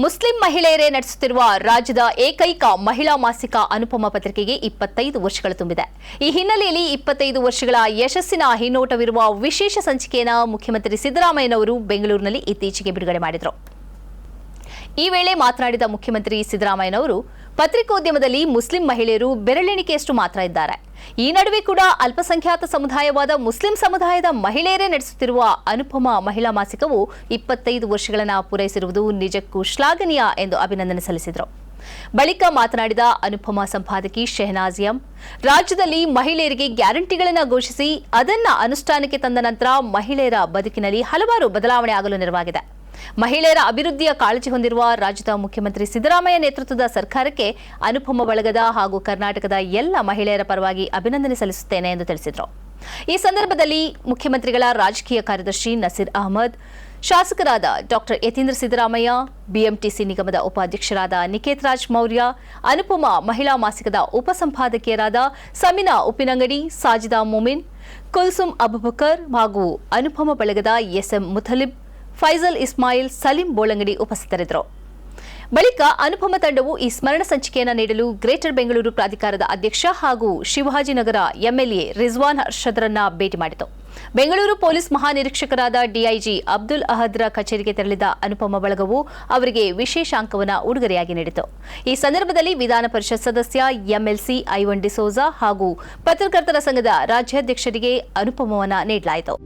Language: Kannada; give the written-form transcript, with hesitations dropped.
ಮುಸ್ಲಿಂ ಮಹಿಳೆಯರೇ ನಡೆಸುತ್ತಿರುವ ರಾಜ್ಯದ ಏಕೈಕ ಮಹಿಳಾ ಮಾಸಿಕ ಅನುಪಮ ಪತ್ರಿಕೆಗೆ 25 ವರ್ಷಗಳು ತುಂಬಿದೆ. ಈ ಹಿನ್ನೆಲೆಯಲ್ಲಿ 25 ವರ್ಷಗಳ ಯಶಸ್ಸಿನ ಹಿನ್ನೋಟವಿರುವ ವಿಶೇಷ ಸಂಚಿಕೆಯನ್ನು ಮುಖ್ಯಮಂತ್ರಿ ಸಿದ್ದರಾಮಯ್ಯನವರು ಬೆಂಗಳೂರಿನಲ್ಲಿ ಇತ್ತೀಚೆಗೆ ಬಿಡುಗಡೆ ಮಾಡಿದರು. ಈ ವೇಳೆ ಮಾತನಾಡಿದ ಮುಖ್ಯಮಂತ್ರಿ ಸಿದ್ದರಾಮಯ್ಯನವರು ಪತ್ರಿಕೋದ್ಯಮದಲ್ಲಿ ಮುಸ್ಲಿಂ ಮಹಿಳೆಯರು ಬೆರಳೆಣಿಕೆಯಷ್ಟು ಮಾತ್ರ ಇದ್ದಾರೆ. ಈ ನಡುವೆ ಕೂಡ ಅಲ್ಪಸಂಖ್ಯಾತ ಸಮುದಾಯವಾದ ಮುಸ್ಲಿಂ ಸಮುದಾಯದ ಮಹಿಳೆಯರೇ ನಡೆಸುತ್ತಿರುವ ಅನುಪಮ ಮಹಿಳಾ ಮಾಸಿಕವು 25 ವರ್ಷಗಳನ್ನು ಪೂರೈಸಿರುವುದು ನಿಜಕ್ಕೂ ಶ್ಲಾಘನೀಯ ಎಂದು ಅಭಿನಂದನೆ ಸಲ್ಲಿಸಿದರು. ಬಳಿಕ ಮಾತನಾಡಿದ ಅನುಪಮ ಸಂಪಾದಕಿ ಶೆಹನಾಜ್ ಎಂ, ರಾಜ್ಯದಲ್ಲಿ ಮಹಿಳೆಯರಿಗೆ ಗ್ಯಾರಂಟಿಗಳನ್ನು ಘೋಷಿಸಿ ಅದನ್ನು ಅನುಷ್ಠಾನಕ್ಕೆ ತಂದ ನಂತರ ಮಹಿಳೆಯರ ಬದುಕಿನಲ್ಲಿ ಹಲವಾರು ಬದಲಾವಣೆ ಆಗಲು ನೆರವಾಗಿದೆ. ಮಹಿಳೆಯರ ಅಭಿವೃದ್ಧಿಯ ಕಾಳಜಿ ಹೊಂದಿರುವ ರಾಜ್ಯದ ಮುಖ್ಯಮಂತ್ರಿ ಸಿದ್ದರಾಮಯ್ಯ ನೇತೃತ್ವದ ಸರ್ಕಾರಕ್ಕೆ ಅನುಪಮ ಬಳಗದ ಹಾಗೂ ಕರ್ನಾಟಕದ ಎಲ್ಲ ಮಹಿಳೆಯರ ಪರವಾಗಿ ಅಭಿನಂದನೆ ಸಲ್ಲಿಸುತ್ತೇನೆ ಎಂದು ತಿಳಿಸಿದರು. ಈ ಸಂದರ್ಭದಲ್ಲಿ ಮುಖ್ಯಮಂತ್ರಿಗಳ ರಾಜಕೀಯ ಕಾರ್ಯದರ್ಶಿ ನಸೀರ್ ಅಹಮದ್, ಶಾಸಕರಾದ ಡಾಕ್ಟರ್ ಯತೀಂದ್ರ ಸಿದ್ದರಾಮಯ್ಯ, ಬಿಎಂಟಿಸಿ ನಿಗಮದ ಉಪಾಧ್ಯಕ್ಷರಾದ ನಿಕೇತ್ ರಾಜ್ ಮೌರ್ಯ, ಅನುಪಮ ಮಹಿಳಾ ಮಾಸಿಕದ ಉಪಸಂಪಾದಕಿಯರಾದ ಸಮಿನಾ ಉಪ್ಪಿನಂಗಡಿ, ಸಾಜಿದಾ ಮೊಮಿನ್, ಕುಲ್ಸುಮ್ ಅಬುಬಕರ್ ಹಾಗೂ ಅನುಪಮ ಬಳಗದ ಎಸ್ಎಂ ಮುಥಲಿಬ್, ಫೈಜಲ್ ಇಸ್ಮಾಯಿಲ್, ಸಲೀಂ ಬೋಳಂಗಡಿ ಉಪಸ್ಥಿತರಿದ್ದರು. ಬಳಿಕ ಅನುಪಮ ತಂಡವು ಈ ಸ್ಮರಣ ಸಂಚಿಕೆಯನ್ನು ನೀಡಲು ಗ್ರೇಟರ್ ಬೆಂಗಳೂರು ಪ್ರಾಧಿಕಾರದ ಅಧ್ಯಕ್ಷ ಹಾಗೂ ಶಿವಾಜಿನಗರ ಎಂಎಲ್ಎ ರಿಜ್ವಾನ್ ಹರ್ಷದ್ರನ್ನ ಭೇಟಿ ಮಾಡಿತು. ಬೆಂಗಳೂರು ಪೊಲೀಸ್ ಮಹಾನಿರೀಕ್ಷಕರಾದ ಡಿಐಜಿ ಅಬ್ದುಲ್ ಅಹದ್ರ ಕಚೇರಿಗೆ ತೆರಳಿದ ಅನುಪಮ ಬಳಗವು ಅವರಿಗೆ ವಿಶೇಷ ಅಂಕವನ್ನು ಉಡುಗೊರೆಯಾಗಿ ನೀಡಿತು. ಈ ಸಂದರ್ಭದಲ್ಲಿ ವಿಧಾನ ಪರಿಷತ್ ಸದಸ್ಯ ಎಂಎಲ್ಸಿ ಐವನ್ ಡಿಸೋಜಾ ಹಾಗೂ ಪತ್ರಕರ್ತರ ಸಂಘದ ರಾಜ್ಯಾಧ್ಯಕ್ಷರಿಗೆ ಅನುಪಮವನ್ನು ನೀಡಲಾಯಿತು.